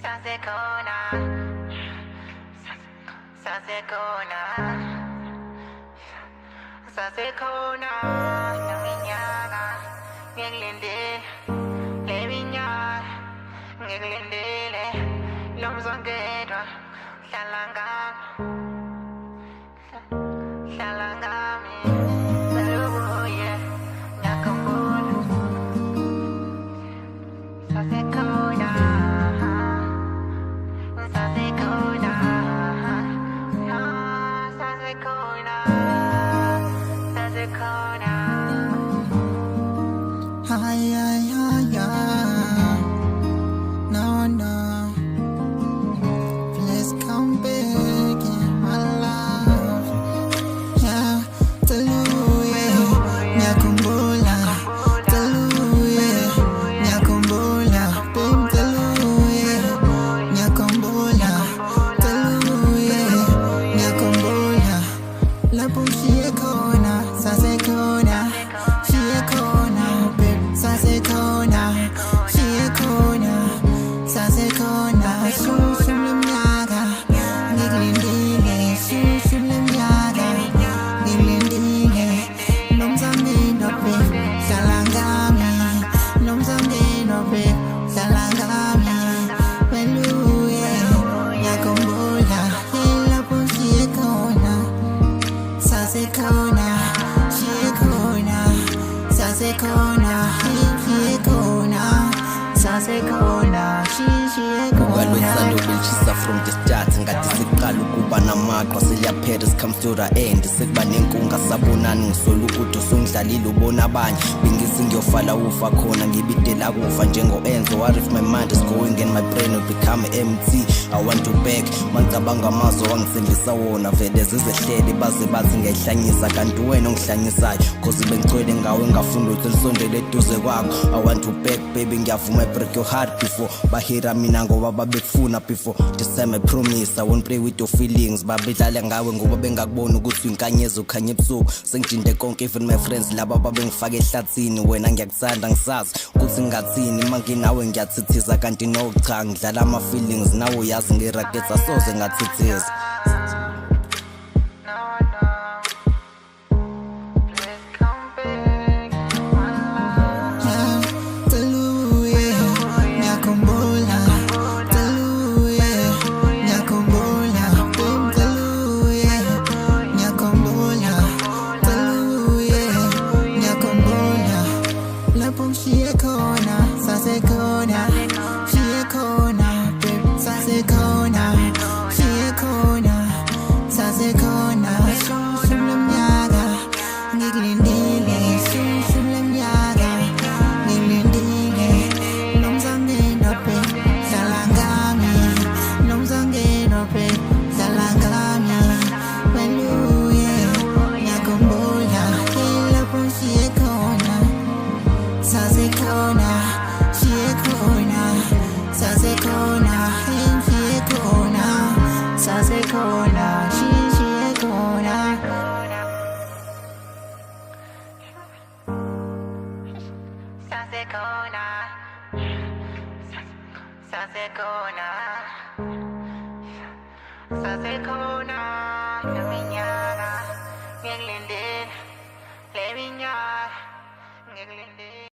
Sasekona, sasekona, sasekona, naminyaka, ngikulinde, leminyaka, ngikulindile, lomzongedwa, hlala ngami, hlala ngami, selubuye, ngiyakhumbula, sasekona. Hi, hi, hi, hi. No, no. Please come back in my life. Yeah, Taluye, Nyakumbula. Taluye, Nyakumbula. Bim Taluye, Nyakumbula. Taluye, Nyakumbula. La Pushie Kona, Sase Kona. Sasekona, sasekona, shushu lemnyaka, ngikulindile, shushu lemnyaka, ngikulindile, nomzangeno pe, hlala ngami, nomzangeno pe, hlala ngami, weluye, ngiyakhumbula, lapho ngiyekhona, sasekona, Walosando belishisa from the start ngathi siqala ukuba namaqwa seliyaphela comes to the end sekuba nenkunga sabonani ngisola ukuthi usungidlalile ubona abanye bengizi ngiyofala ufa khona ngibidela kufa njengo-Enzo. What if my mind is going and my brain will become empty? I want to back mangicabanga amazwi wangisembisa wona vele zizehlele baze bathi ngiyayihlanyisa kanti wena ongihlanyisayo cause bengicwele ngawe ngafunda ukuthi lisondele eduze kwakho. I want to back baby ngiyavuma I break your heart before bahira mina ngoba babekufuna before this time I promise I won't play with your feelings. Babedlala ngawe ngoba bengakubona ukuthi uyinkanyezi ukhanya ebusuku sengijinde konke even my friends laba babengifaka ehlathini wena ngiyakuthanda ngisazi ukuthi ngingathini manginawe ngiyathithiza kanti no cha ngidlala ama feelings nawe uyazi ngiraket asoze ngathithiza. Sasekona, naminyaka, ngikulinde, leminyaka, ngikulinde.